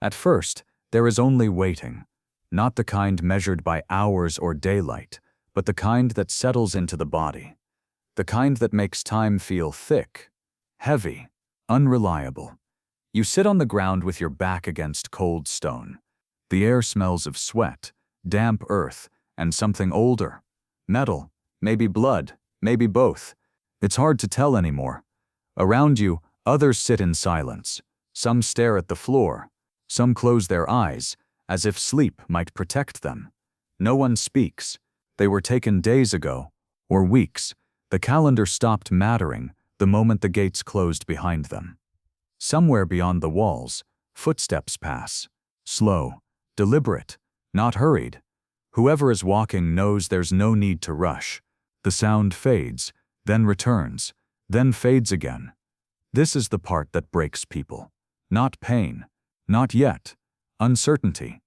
At first, there is only waiting, not the kind measured by hours or daylight, but the kind that settles into the body, the kind that makes time feel thick, heavy, unreliable. You sit on the ground with your back against cold stone. The air smells of sweat, damp earth, and something older. Metal, maybe blood, maybe both. It's hard to tell anymore. Around you, others sit in silence. Some stare at the floor. Some close their eyes, as if sleep might protect them. No one speaks. They were taken days ago, or weeks. The calendar stopped mattering the moment the gates closed behind them. Somewhere beyond the walls, footsteps pass. Slow, deliberate, not hurried. Whoever is walking knows there's no need to rush. The sound fades, then returns, then fades again. This is the part that breaks people. Not pain. Not yet. Uncertainty.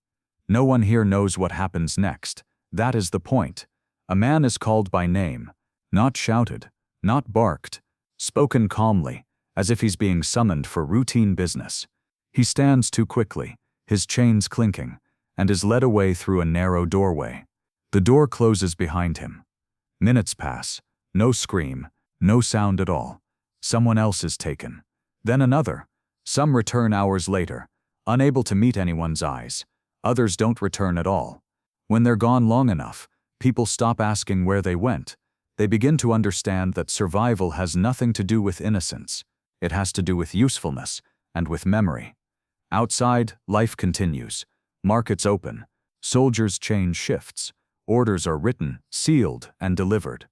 No one here knows what happens next. That is the point. A man is called by name, not shouted, not barked, spoken calmly, as if he's being summoned for routine business. He stands too quickly, his chains clinking, and is led away through a narrow doorway. The door closes behind him. Minutes pass. No scream, no sound at all. Someone else is taken. Then another. Some return hours later, unable to meet anyone's eyes. Others don't return at all. When they're gone long enough, people stop asking where they went. They begin to understand that survival has nothing to do with innocence. It has to do with usefulness and with memory. Outside, life continues. Markets open. Soldiers change shifts. Orders are written, sealed, and delivered.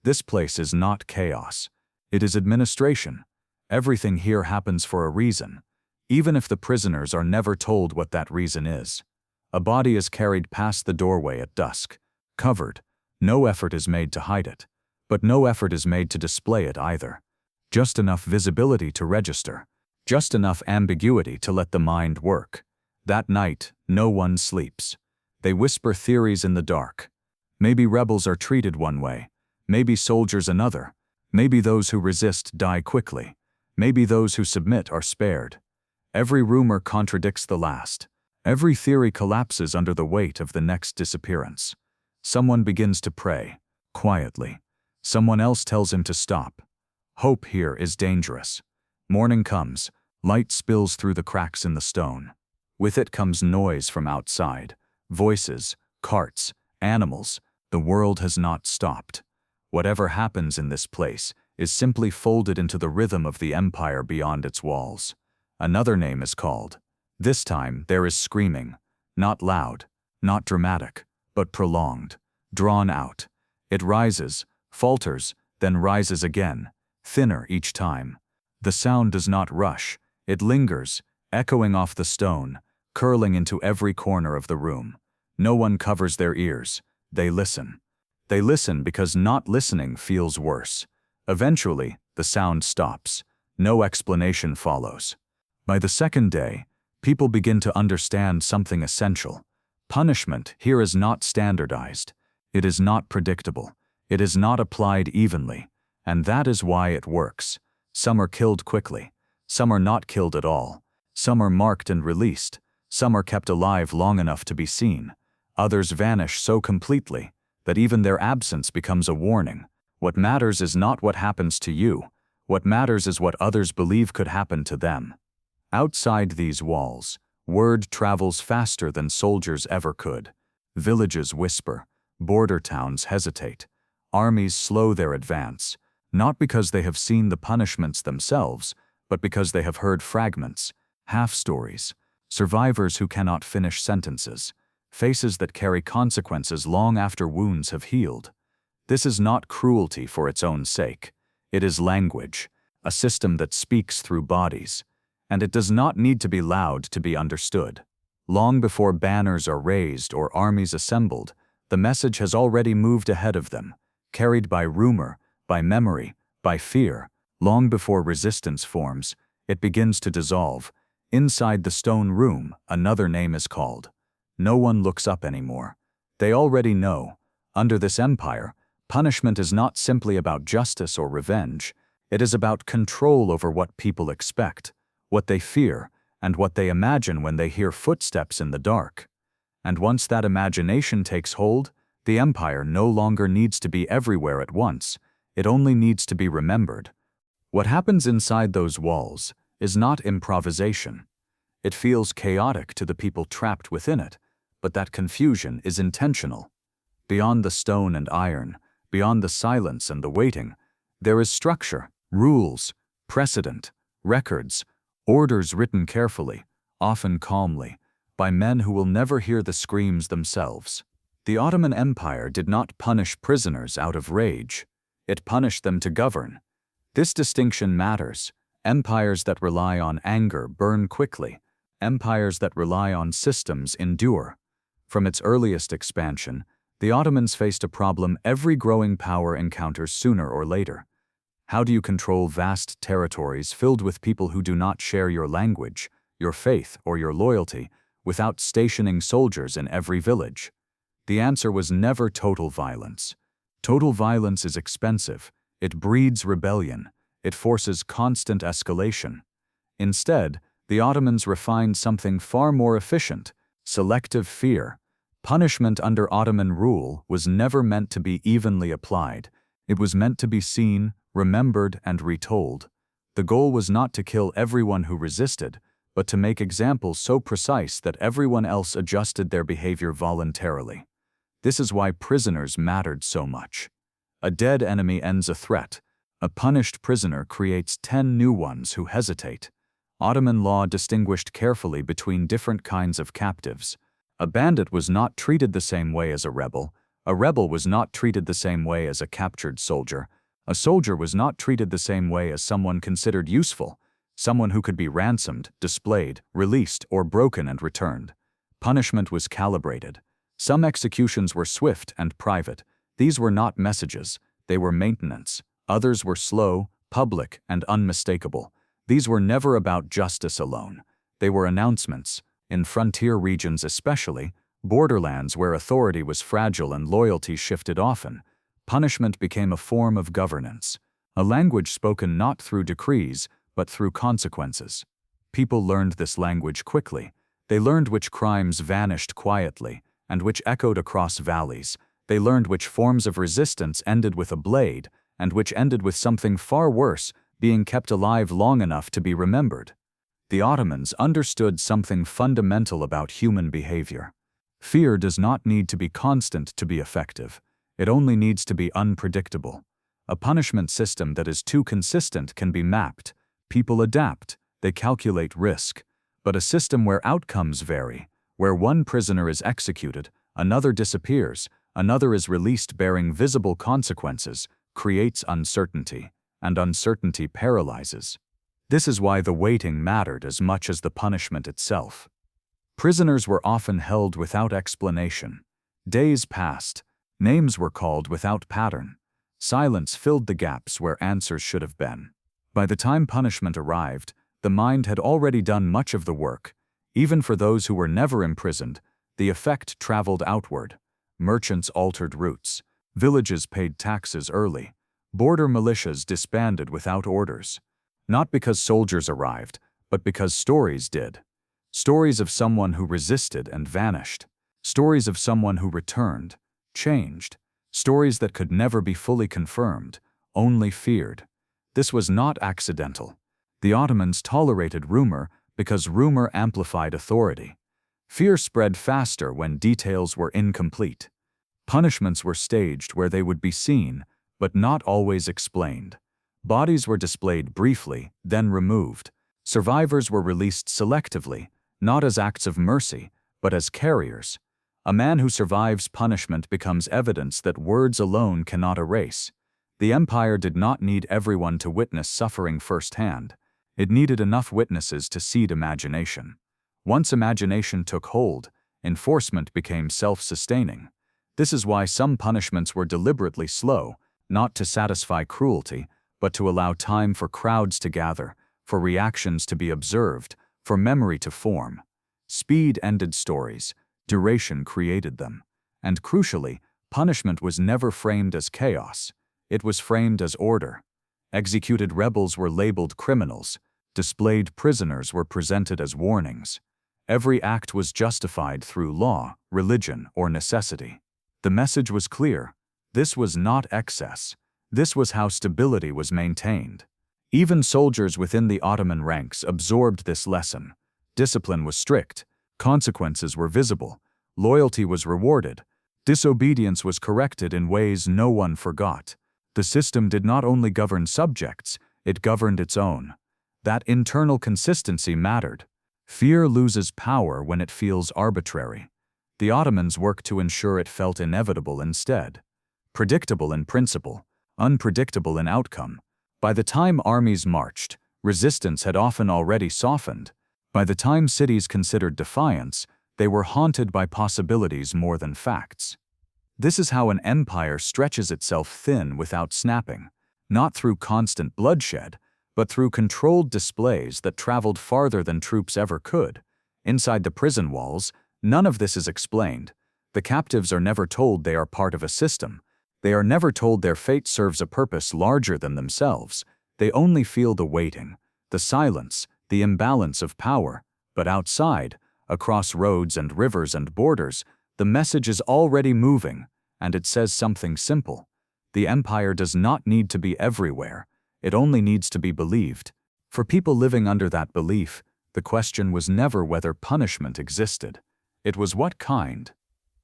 This place is not chaos. It is administration. Everything here happens for a reason, even if the prisoners are never told what that reason is. A body is carried past the doorway at dusk, covered. No effort is made to hide it, but no effort is made to display it either. Just enough visibility to register, just enough ambiguity to let the mind work. That night, no one sleeps. They whisper theories in the dark. Maybe rebels are treated one way, maybe soldiers another, maybe those who resist die quickly, maybe those who submit are spared. Every rumor contradicts the last. Every theory collapses under the weight of the next disappearance. Someone begins to pray, quietly. Someone else tells him to stop. Hope here is dangerous. Morning comes, light spills through the cracks in the stone. With it comes noise from outside. Voices, carts, animals. The world has not stopped. Whatever happens in this place is simply folded into the rhythm of the empire beyond its walls. Another name is called. This time there is screaming, not loud, not dramatic, but prolonged, drawn out. It rises, falters, then rises again, thinner each time. The sound does not rush, it lingers, echoing off the stone, curling into every corner of the room. No one covers their ears. They listen. They listen because not listening feels worse. Eventually, the sound stops. No explanation follows. By the second day, people begin to understand something essential. Punishment here is not standardized. It is not predictable. It is not applied evenly. And that is why it works. Some are killed quickly. Some are not killed at all. Some are marked and released. Some are kept alive long enough to be seen. Others vanish so completely that even their absence becomes a warning. What matters is not what happens to you. What matters is what others believe could happen to them. Outside these walls, word travels faster than soldiers ever could. Villages whisper. Border towns hesitate. Armies slow their advance, not because they have seen the punishments themselves, but because they have heard fragments, half-stories, survivors who cannot finish sentences, faces that carry consequences long after wounds have healed. This is not cruelty for its own sake. It is language, a system that speaks through bodies, and it does not need to be loud to be understood. Long before banners are raised or armies assembled, the message has already moved ahead of them, carried by rumor, by memory, by fear. Long before resistance forms, it begins to dissolve. Inside the stone room, another name is called. No one looks up anymore. They already know. Under this empire, punishment is not simply about justice or revenge. It is about control over what people expect, what they fear, and what they imagine when they hear footsteps in the dark. And once that imagination takes hold, the empire no longer needs to be everywhere at once, it only needs to be remembered. What happens inside those walls is not improvisation. It feels chaotic to the people trapped within it, but that confusion is intentional. Beyond the stone and iron, beyond the silence and the waiting, there is structure, rules, precedent, records, orders written carefully, often calmly, by men who will never hear the screams themselves. The Ottoman Empire did not punish prisoners out of rage. It punished them to govern. This distinction matters. Empires that rely on anger burn quickly. Empires that rely on systems endure. From its earliest expansion, the Ottomans faced a problem every growing power encounters sooner or later. How do you control vast territories filled with people who do not share your language, your faith, or your loyalty, without stationing soldiers in every village? The answer was never total violence. Total violence is expensive. It breeds rebellion. It forces constant escalation. Instead, the Ottomans refined something far more efficient: selective fear. Punishment under Ottoman rule was never meant to be evenly applied. It was meant to be seen, remembered, and retold. The goal was not to kill everyone who resisted, but to make examples so precise that everyone else adjusted their behavior voluntarily. This is why prisoners mattered so much. A dead enemy ends a threat. A punished prisoner creates 10 new ones who hesitate. Ottoman law distinguished carefully between different kinds of captives. A bandit was not treated the same way as a rebel. A rebel was not treated the same way as a captured soldier. A soldier was not treated the same way as someone considered useful, someone who could be ransomed, displayed, released, or broken and returned. Punishment was calibrated. Some executions were swift and private. These were not messages, they were maintenance. Others were slow, public, and unmistakable. These were never about justice alone. They were announcements. In frontier regions especially, borderlands where authority was fragile and loyalty shifted often, punishment became a form of governance, a language spoken not through decrees, but through consequences. People learned this language quickly. They learned which crimes vanished quietly, and which echoed across valleys. They learned which forms of resistance ended with a blade, and which ended with something far worse, being kept alive long enough to be remembered. The Ottomans understood something fundamental about human behavior. Fear does not need to be constant to be effective. It only needs to be unpredictable. A punishment system that is too consistent can be mapped. People adapt, they calculate risk. But a system where outcomes vary, where one prisoner is executed, another disappears, another is released bearing visible consequences, creates uncertainty, and uncertainty paralyzes. This is why the waiting mattered as much as the punishment itself. Prisoners were often held without explanation. Days passed. Names were called without pattern. Silence filled the gaps where answers should have been. By the time punishment arrived, the mind had already done much of the work. Even for those who were never imprisoned, the effect traveled outward. Merchants altered routes. Villages paid taxes early. Border militias disbanded without orders. Not because soldiers arrived, but because stories did. Stories of someone who resisted and vanished. Stories of someone who returned, changed. Stories that could never be fully confirmed, only feared. This was not accidental. The Ottomans tolerated rumor because rumor amplified authority. Fear spread faster when details were incomplete. Punishments were staged where they would be seen, but not always explained. Bodies were displayed briefly, then removed. Survivors were released selectively, not as acts of mercy, but as carriers. A man who survives punishment becomes evidence that words alone cannot erase. The empire did not need everyone to witness suffering firsthand. It needed enough witnesses to seed imagination. Once imagination took hold, enforcement became self-sustaining. This is why some punishments were deliberately slow, not to satisfy cruelty, but to allow time for crowds to gather, for reactions to be observed, for memory to form. Speed ended stories, duration created them. And crucially, punishment was never framed as chaos. It was framed as order. Executed rebels were labeled criminals. Displayed prisoners were presented as warnings. Every act was justified through law, religion, or necessity. The message was clear. This was not excess. This was how stability was maintained. Even soldiers within the Ottoman ranks absorbed this lesson. Discipline was strict. Consequences were visible. Loyalty was rewarded. Disobedience was corrected in ways no one forgot. The system did not only govern subjects, it governed its own. That internal consistency mattered. Fear loses power when it feels arbitrary. The Ottomans worked to ensure it felt inevitable instead. Predictable in principle, unpredictable in outcome. By the time armies marched, resistance had often already softened. By the time cities considered defiance, they were haunted by possibilities more than facts. This is how an empire stretches itself thin without snapping, not through constant bloodshed, but through controlled displays that traveled farther than troops ever could. Inside the prison walls, none of this is explained. The captives are never told they are part of a system. They are never told their fate serves a purpose larger than themselves. They only feel the waiting, the silence, the imbalance of power. But outside, across roads and rivers and borders, the message is already moving, and it says something simple. The empire does not need to be everywhere. It only needs to be believed. For people living under that belief, the question was never whether punishment existed. It was what kind.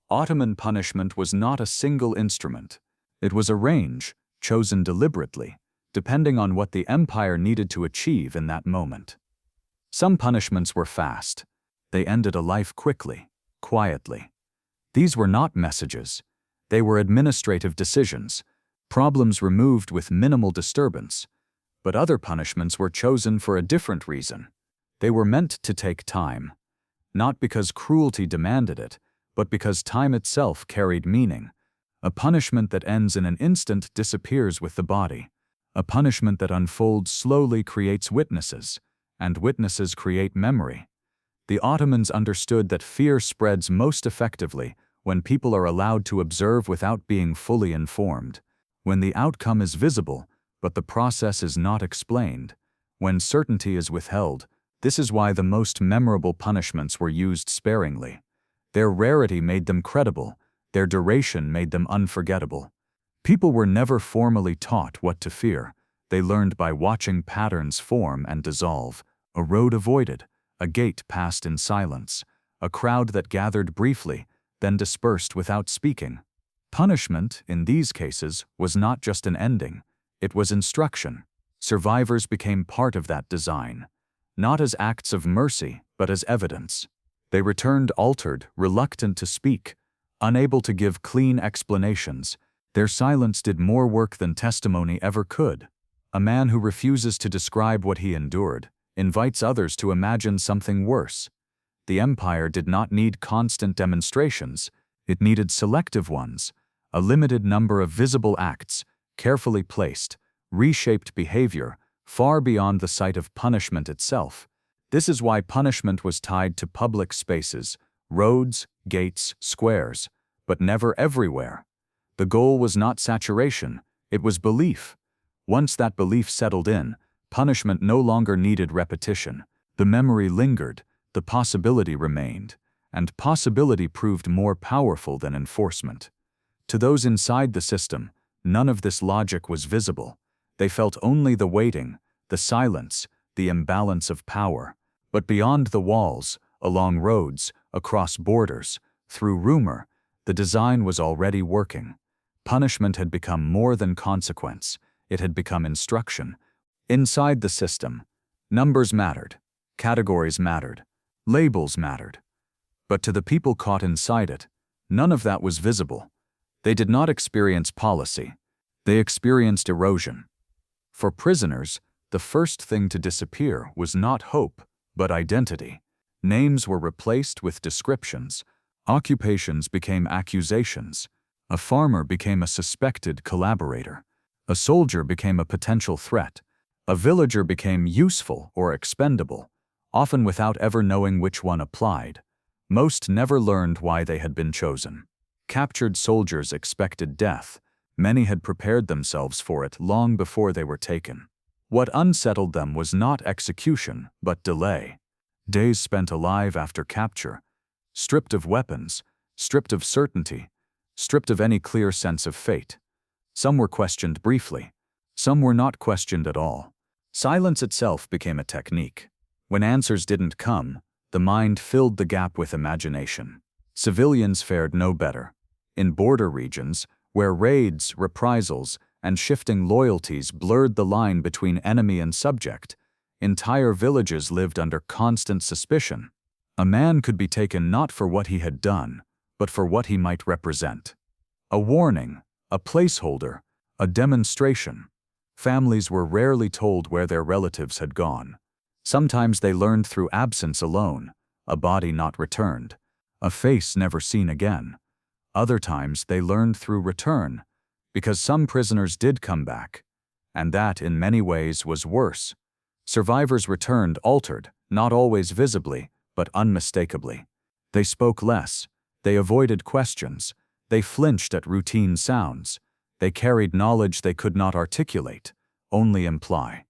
Ottoman punishment was not a single instrument. It was a range, chosen deliberately, depending on what the empire needed to achieve in that moment. Some punishments were fast. They ended a life quickly, quietly. These were not messages. They were administrative decisions, problems removed with minimal disturbance. But other punishments were chosen for a different reason. They were meant to take time. Not because cruelty demanded it, but because time itself carried meaning. A punishment that ends in an instant disappears with the body. A punishment that unfolds slowly creates witnesses, and witnesses create memory. The Ottomans understood that fear spreads most effectively when people are allowed to observe without being fully informed. When the outcome is visible, but the process is not explained. When certainty is withheld. This is why the most memorable punishments were used sparingly. Their rarity made them credible. Their duration made them unforgettable. People were never formally taught what to fear. They learned by watching patterns form and dissolve. A road avoided, a gate passed in silence, a crowd that gathered briefly, then dispersed without speaking. Punishment, in these cases, was not just an ending. It was instruction. Survivors became part of that design. Not as acts of mercy, but as evidence. They returned altered, reluctant to speak, unable to give clean explanations. Their silence did more work than testimony ever could. A man who refuses to describe what he endured invites others to imagine something worse. The empire did not need constant demonstrations. It needed selective ones, a limited number of visible acts, carefully placed, reshaped behavior, far beyond the sight of punishment itself. This is why punishment was tied to public spaces, roads, gates, squares, but never everywhere. The goal was not saturation, it was belief. Once that belief settled in, punishment no longer needed repetition. The memory lingered, the possibility remained, and possibility proved more powerful than enforcement. To those inside the system, none of this logic was visible. They felt only the waiting, the silence, the imbalance of power. But beyond the walls, along roads, across borders, through rumor, the design was already working. Punishment had become more than consequence. It had become instruction. Inside the system, numbers mattered, categories mattered, labels mattered. But to the people caught inside it, none of that was visible. They did not experience policy. They experienced erosion. For prisoners, the first thing to disappear was not hope, but identity. Names were replaced with descriptions. Occupations became accusations. A farmer became a suspected collaborator. A soldier became a potential threat. A villager became useful or expendable, often without ever knowing which one applied. Most never learned why they had been chosen. Captured soldiers expected death. Many had prepared themselves for it long before they were taken. What unsettled them was not execution, but delay. Days spent alive after capture, stripped of weapons, stripped of certainty, stripped of any clear sense of fate. Some were questioned briefly. Some were not questioned at all. Silence itself became a technique. When answers didn't come, the mind filled the gap with imagination. Civilians fared no better. In border regions, where raids, reprisals, and shifting loyalties blurred the line between enemy and subject, entire villages lived under constant suspicion. A man could be taken not for what he had done, but for what he might represent. A warning, a placeholder, a demonstration. Families were rarely told where their relatives had gone. Sometimes they learned through absence alone, a body not returned, a face never seen again. Other times they learned through return, because some prisoners did come back, and that in many ways was worse. Survivors returned altered, not always visibly, but unmistakably. They spoke less, they avoided questions, they flinched at routine sounds, they carried knowledge they could not articulate, only imply.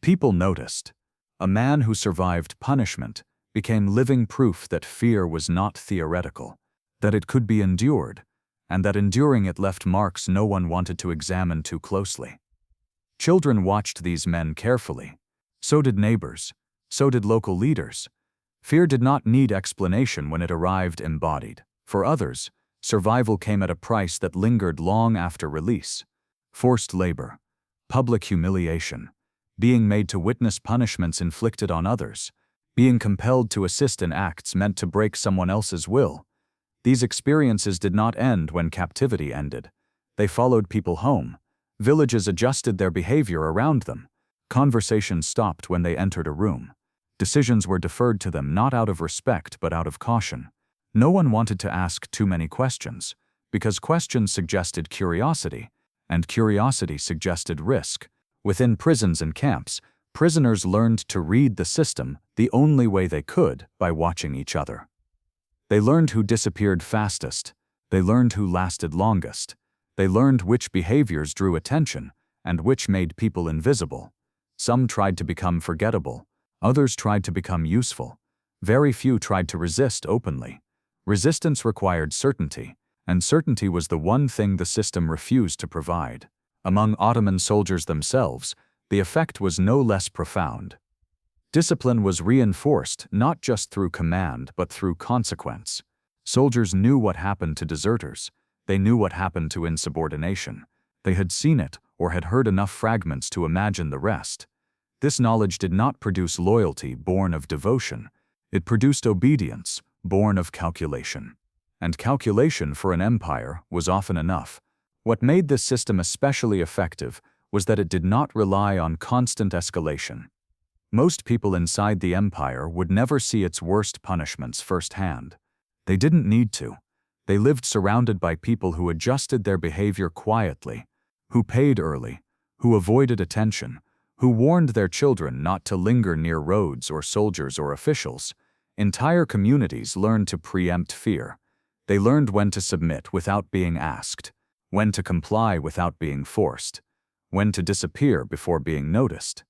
People noticed. A man who survived punishment became living proof that fear was not theoretical, that it could be endured, and that enduring it left marks no one wanted to examine too closely. Children watched these men carefully. So did neighbors. So did local leaders. Fear did not need explanation when it arrived embodied. For others, survival came at a price that lingered long after release. Forced labor, public humiliation, being made to witness punishments inflicted on others, being compelled to assist in acts meant to break someone else's will. These experiences did not end when captivity ended. They followed people home. Villages adjusted their behavior around them. Conversations stopped when they entered a room. Decisions were deferred to them not out of respect but out of caution. No one wanted to ask too many questions, because questions suggested curiosity, and curiosity suggested risk. Within prisons and camps, prisoners learned to read the system the only way they could, by watching each other. They learned who disappeared fastest. They learned who lasted longest. They learned which behaviors drew attention and which made people invisible. Some tried to become forgettable. Others tried to become useful. Very few tried to resist openly. Resistance required certainty, and certainty was the one thing the system refused to provide. Among Ottoman soldiers themselves, the effect was no less profound. Discipline was reinforced not just through command but through consequence. Soldiers knew what happened to deserters. They knew what happened to insubordination. They had seen it or had heard enough fragments to imagine the rest. This knowledge did not produce loyalty born of devotion. It produced obedience born of calculation. And calculation for an empire was often enough. What made this system especially effective was that it did not rely on constant escalation. Most people inside the empire would never see its worst punishments firsthand. They didn't need to. They lived surrounded by people who adjusted their behavior quietly, who paid early, who avoided attention, who warned their children not to linger near roads or soldiers or officials. Entire communities learned to preempt fear. They learned when to submit without being asked, when to comply without being forced, when to disappear before being noticed.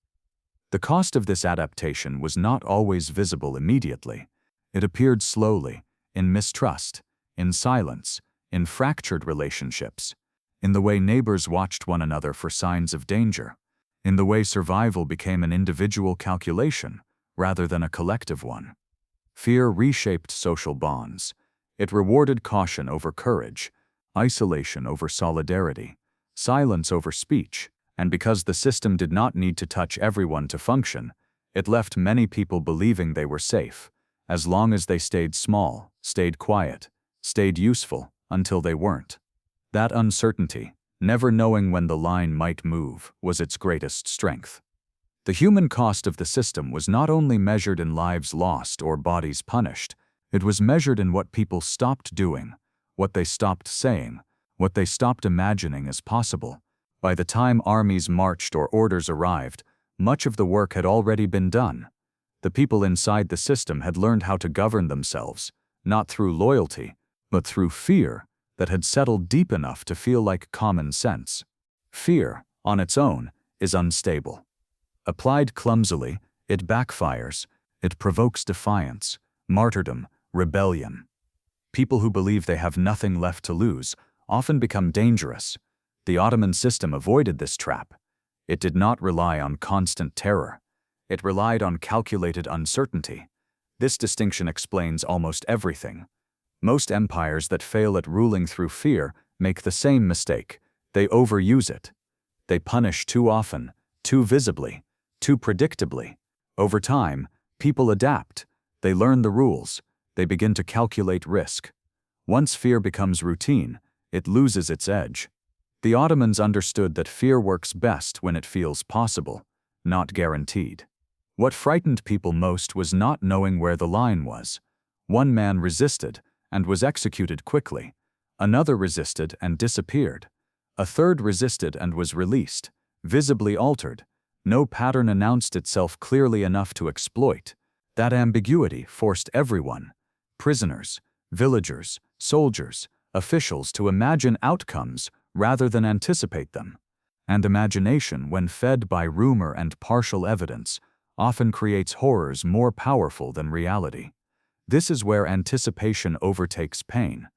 The cost of this adaptation was not always visible immediately. It appeared slowly, in mistrust, in silence, in fractured relationships, in the way neighbors watched one another for signs of danger, in the way survival became an individual calculation rather than a collective one. Fear reshaped social bonds. It rewarded caution over courage, isolation over solidarity, silence over speech, and because the system did not need to touch everyone to function, it left many people believing they were safe, as long as they stayed small, stayed quiet, stayed useful, until they weren't. That uncertainty, never knowing when the line might move, was its greatest strength. The human cost of the system was not only measured in lives lost or bodies punished, it was measured in what people stopped doing, what they stopped saying, what they stopped imagining as possible. By the time armies marched or orders arrived, much of the work had already been done. The people inside the system had learned how to govern themselves, not through loyalty, but through fear that had settled deep enough to feel like common sense. Fear, on its own, is unstable. Applied clumsily, it backfires. It provokes defiance, martyrdom, rebellion. People who believe they have nothing left to lose often become dangerous. The Ottoman system avoided this trap. It did not rely on constant terror. It relied on calculated uncertainty. This distinction explains almost everything. Most empires that fail at ruling through fear make the same mistake. They overuse it. They punish too often, too visibly, too predictably. Over time, people adapt. They learn the rules. They begin to calculate risk. Once fear becomes routine, it loses its edge. The Ottomans understood that fear works best when it feels possible, not guaranteed. What frightened people most was not knowing where the line was. One man resisted and was executed quickly. Another resisted and disappeared. A third resisted and was released, visibly altered. No pattern announced itself clearly enough to exploit. That ambiguity forced everyone, prisoners, villagers, soldiers, officials, to imagine outcomes rather than anticipate them. And imagination, when fed by rumor and partial evidence, often creates horrors more powerful than reality. This is where anticipation overtakes pain.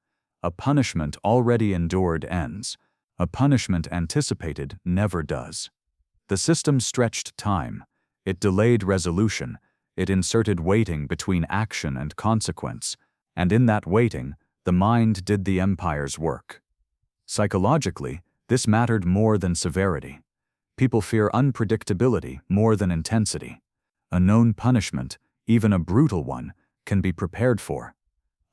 A punishment already endured ends. A punishment anticipated never does. The system stretched time. It delayed resolution. It inserted waiting between action and consequence. And in that waiting, the mind did the empire's work. Psychologically, this mattered more than severity. People fear unpredictability more than intensity. A known punishment, even a brutal one, can be prepared for.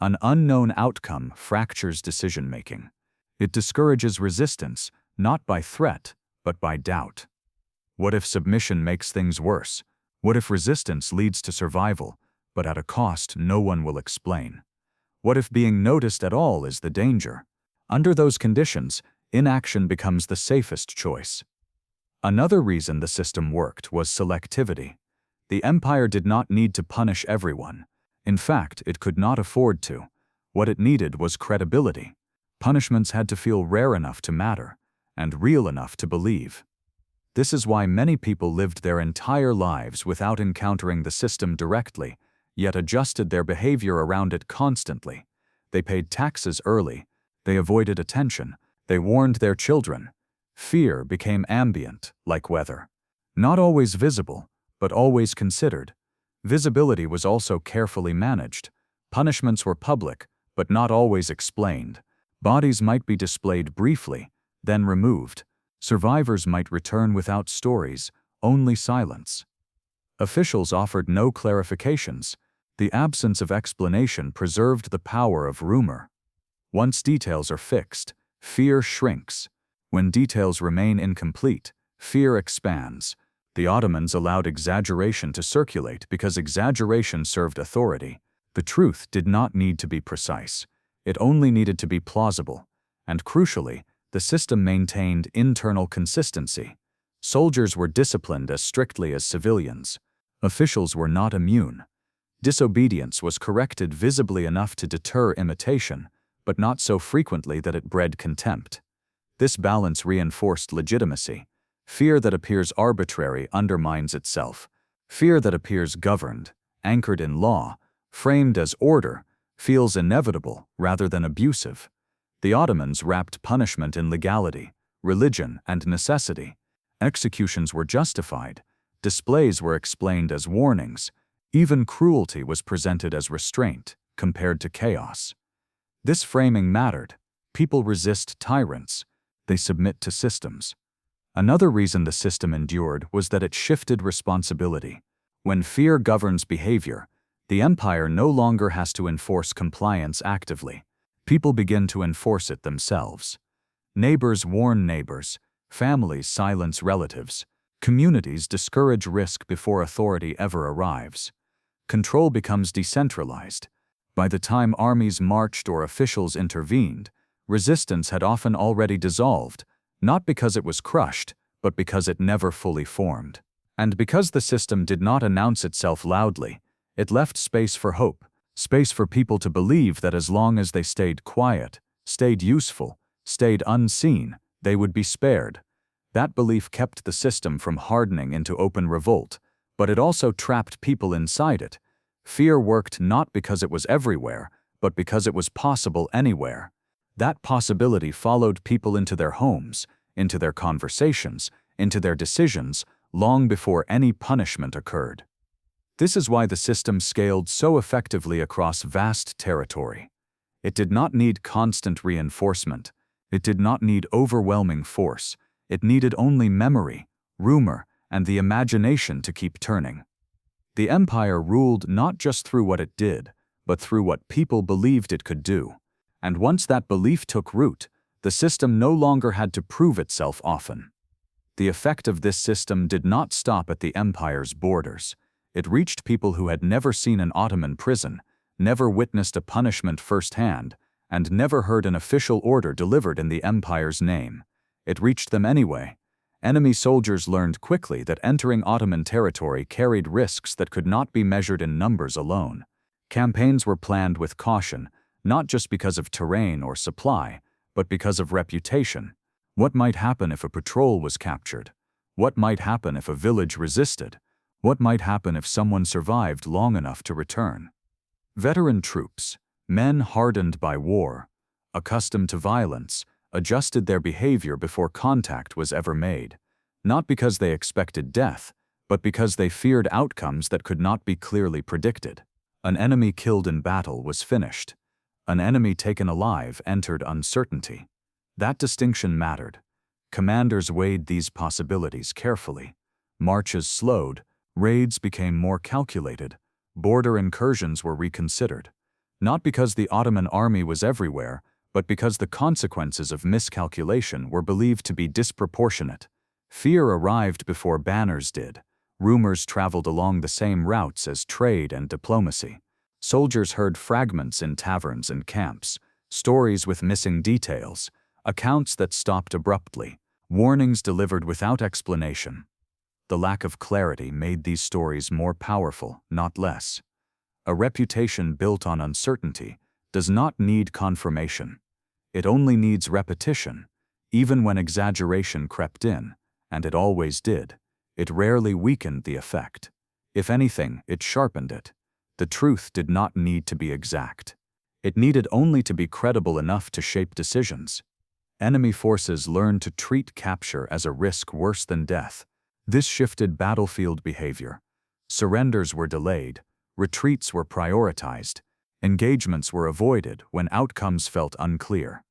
An unknown outcome fractures decision-making. It discourages resistance, not by threat, but by doubt. What if submission makes things worse? What if resistance leads to survival, but at a cost no one will explain? What if being noticed at all is the danger? Under those conditions, inaction becomes the safest choice. Another reason the system worked was selectivity. The empire did not need to punish everyone. In fact, it could not afford to. What it needed was credibility. Punishments had to feel rare enough to matter, and real enough to believe. This is why many people lived their entire lives without encountering the system directly, yet adjusted their behavior around it constantly. They paid taxes early. They avoided attention. They warned their children. Fear became ambient, like weather. Not always visible, but always considered. Visibility was also carefully managed. Punishments were public, but not always explained. Bodies might be displayed briefly, then removed. Survivors might return without stories, only silence. Officials offered no clarifications. The absence of explanation preserved the power of rumor. Once details are fixed, fear shrinks. When details remain incomplete, fear expands. The Ottomans allowed exaggeration to circulate because exaggeration served authority. The truth did not need to be precise. It only needed to be plausible. And crucially, the system maintained internal consistency. Soldiers were disciplined as strictly as civilians. Officials were not immune. Disobedience was corrected visibly enough to deter imitation, but not so frequently that it bred contempt. This balance reinforced legitimacy. Fear that appears arbitrary undermines itself. Fear that appears governed, anchored in law, framed as order, feels inevitable rather than abusive. The Ottomans wrapped punishment in legality, religion, and necessity. Executions were justified. Displays were explained as warnings. Even cruelty was presented as restraint, compared to chaos. This framing mattered. People resist tyrants. They submit to systems. Another reason the system endured was that it shifted responsibility. When fear governs behavior, the empire no longer has to enforce compliance actively. People begin to enforce it themselves. Neighbors warn neighbors. Families silence relatives. Communities discourage risk before authority ever arrives. Control becomes decentralized. By the time armies marched or officials intervened, resistance had often already dissolved, not because it was crushed, but because it never fully formed. And because the system did not announce itself loudly, it left space for hope, space for people to believe that as long as they stayed quiet, stayed useful, stayed unseen, they would be spared. That belief kept the system from hardening into open revolt, but it also trapped people inside it. Fear worked not because it was everywhere, but because it was possible anywhere. That possibility followed people into their homes, into their conversations, into their decisions, long before any punishment occurred. This is why the system scaled so effectively across vast territory. It did not need constant reinforcement. It did not need overwhelming force. It needed only memory, rumor, and the imagination to keep turning. The empire ruled not just through what it did, but through what people believed it could do. And once that belief took root, the system no longer had to prove itself often. The effect of this system did not stop at the empire's borders. It reached people who had never seen an Ottoman prison, never witnessed a punishment firsthand, and never heard an official order delivered in the empire's name. It reached them anyway. Enemy soldiers learned quickly that entering Ottoman territory carried risks that could not be measured in numbers alone. Campaigns were planned with caution, not just because of terrain or supply, but because of reputation. What might happen if a patrol was captured? What might happen if a village resisted? What might happen if someone survived long enough to return? Veteran troops, men hardened by war, accustomed to violence, adjusted their behavior before contact was ever made, not because they expected death, but because they feared outcomes that could not be clearly predicted. An enemy killed in battle was finished. An enemy taken alive entered uncertainty. That distinction mattered. Commanders weighed these possibilities carefully. Marches slowed, raids became more calculated, border incursions were reconsidered. Not because the Ottoman army was everywhere, but because the consequences of miscalculation were believed to be disproportionate. Fear arrived before banners did. Rumors traveled along the same routes as trade and diplomacy. Soldiers heard fragments in taverns and camps, stories with missing details, accounts that stopped abruptly, warnings delivered without explanation. The lack of clarity made these stories more powerful, not less. A reputation built on uncertainty does not need confirmation. It only needs repetition. Even when exaggeration crept in, and it always did, it rarely weakened the effect. If anything, it sharpened it. The truth did not need to be exact. It needed only to be credible enough to shape decisions. Enemy forces learned to treat capture as a risk worse than death. This shifted battlefield behavior. Surrenders were delayed, retreats were prioritized, engagements were avoided when outcomes felt unclear.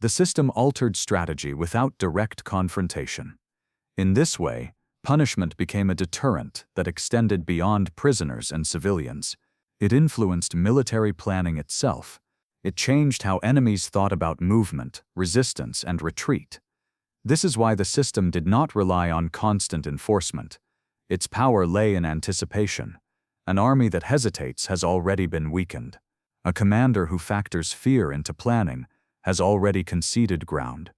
The system altered strategy without direct confrontation. In this way, punishment became a deterrent that extended beyond prisoners and civilians. It influenced military planning itself. It changed how enemies thought about movement, resistance, and retreat. This is why the system did not rely on constant enforcement. Its power lay in anticipation. An army that hesitates has already been weakened. A commander who factors fear into planning has already conceded ground.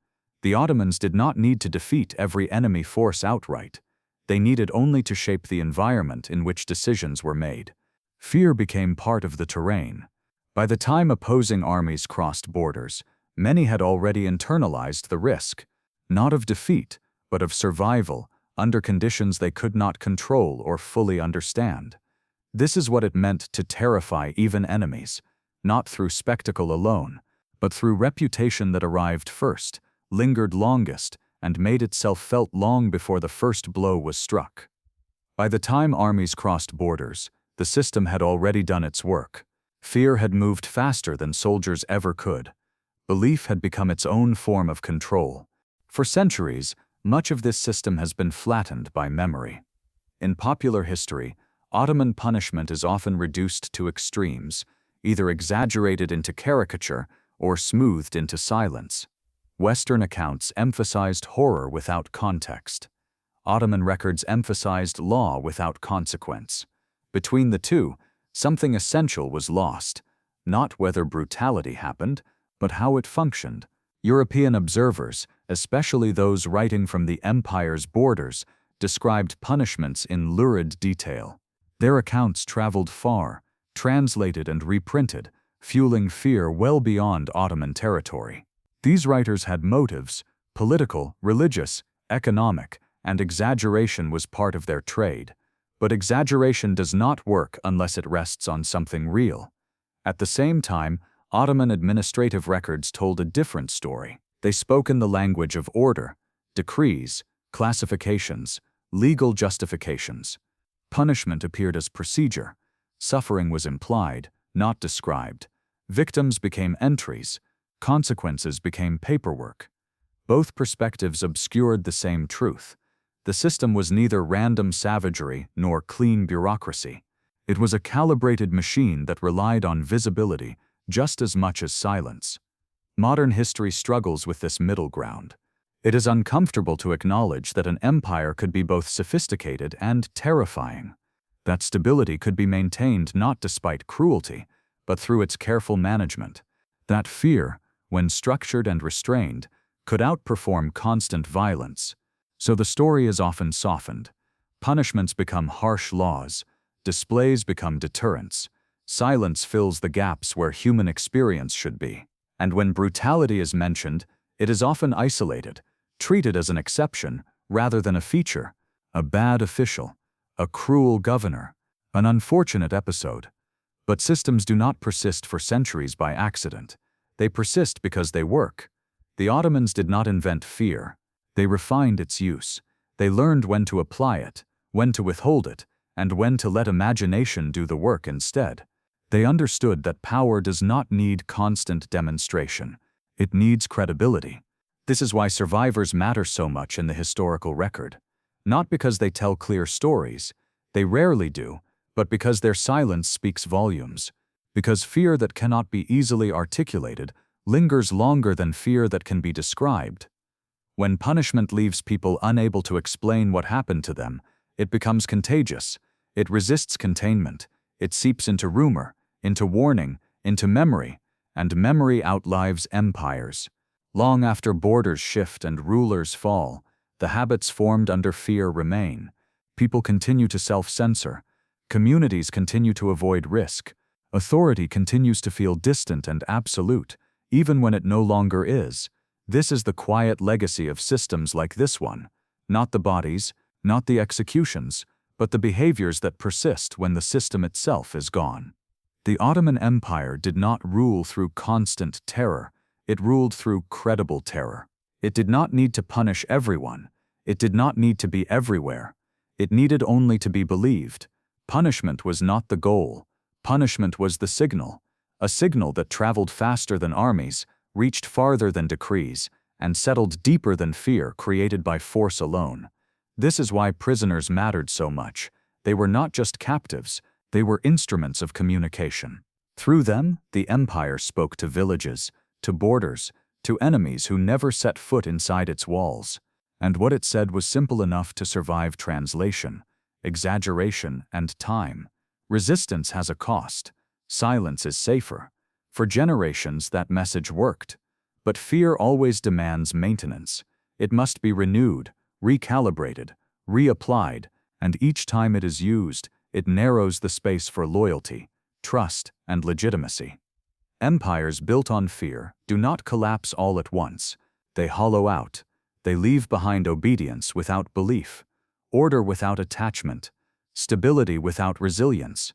The Ottomans did not need to defeat every enemy force outright. They needed only to shape the environment in which decisions were made. Fear became part of the terrain. By the time opposing armies crossed borders, many had already internalized the risk, not of defeat, but of survival, under conditions they could not control or fully understand. This is what it meant to terrify even enemies, not through spectacle alone, but through reputation that arrived first, lingered longest, and made itself felt long before the first blow was struck. By the time armies crossed borders, the system had already done its work. Fear had moved faster than soldiers ever could. Belief had become its own form of control. For centuries, much of this system has been flattened by memory. In popular history, Ottoman punishment is often reduced to extremes, either exaggerated into caricature or smoothed into silence. Western accounts emphasized horror without context. Ottoman records emphasized law without consequence. Between the two, something essential was lost, not whether brutality happened, but how it functioned. European observers, especially those writing from the empire's borders, described punishments in lurid detail. Their accounts traveled far, translated and reprinted, fueling fear well beyond Ottoman territory. These writers had motives, political, religious, economic, and exaggeration was part of their trade. But exaggeration does not work unless it rests on something real. At the same time, Ottoman administrative records told a different story. They spoke in the language of order, decrees, classifications, legal justifications. Punishment appeared as procedure. Suffering was implied, not described. Victims became entries. Consequences became paperwork. Both perspectives obscured the same truth. The system was neither random savagery nor clean bureaucracy. It was a calibrated machine that relied on visibility just as much as silence. Modern history struggles with this middle ground. It is uncomfortable to acknowledge that an empire could be both sophisticated and terrifying. That stability could be maintained not despite cruelty, but through its careful management. That fear, when structured and restrained, could outperform constant violence. So the story is often softened. Punishments become harsh laws. Displays become deterrents. Silence fills the gaps where human experience should be. And when brutality is mentioned, it is often isolated, treated as an exception rather than a feature. A bad official, a cruel governor, an unfortunate episode. But systems do not persist for centuries by accident. They persist because they work. The Ottomans did not invent fear. They refined its use. They learned when to apply it, when to withhold it, and when to let imagination do the work instead. They understood that power does not need constant demonstration. It needs credibility. This is why survivors matter so much in the historical record. Not because they tell clear stories. They rarely do, but because their silence speaks volumes. Because fear that cannot be easily articulated lingers longer than fear that can be described. When punishment leaves people unable to explain what happened to them, it becomes contagious. It resists containment. It seeps into rumor, into warning, into memory, and memory outlives empires. Long after borders shift and rulers fall, the habits formed under fear remain. People continue to self-censor. Communities continue to avoid risk. Authority continues to feel distant and absolute, even when it no longer is. This is the quiet legacy of systems like this one. Not the bodies, not the executions, but the behaviors that persist when the system itself is gone. The Ottoman Empire did not rule through constant terror. It ruled through credible terror. It did not need to punish everyone. It did not need to be everywhere. It needed only to be believed. Punishment was not the goal. Punishment was the signal. A signal that traveled faster than armies, reached farther than decrees, and settled deeper than fear created by force alone. This is why prisoners mattered so much. They were not just captives, they were instruments of communication. Through them, the empire spoke to villages, to borders, to enemies who never set foot inside its walls. And what it said was simple enough to survive translation, exaggeration, and time. Resistance has a cost. Silence is safer. For generations, that message worked. But fear always demands maintenance. It must be renewed, recalibrated, reapplied, and each time it is used, it narrows the space for loyalty, trust, and legitimacy. Empires built on fear do not collapse all at once. They hollow out. They leave behind obedience without belief, order without attachment, stability without resilience.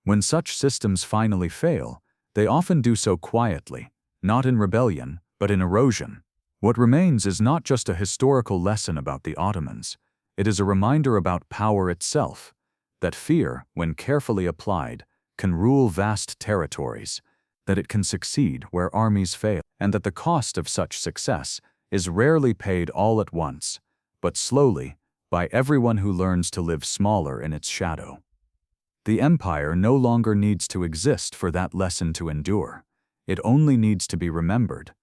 When such systems finally fail, they often do so quietly, not in rebellion, but in erosion. What remains is not just a historical lesson about the Ottomans. It is a reminder about power itself, that fear, when carefully applied, can rule vast territories, that it can succeed where armies fail, and that the cost of such success is rarely paid all at once, but slowly, by everyone who learns to live smaller in its shadow. The empire no longer needs to exist for that lesson to endure. It only needs to be remembered.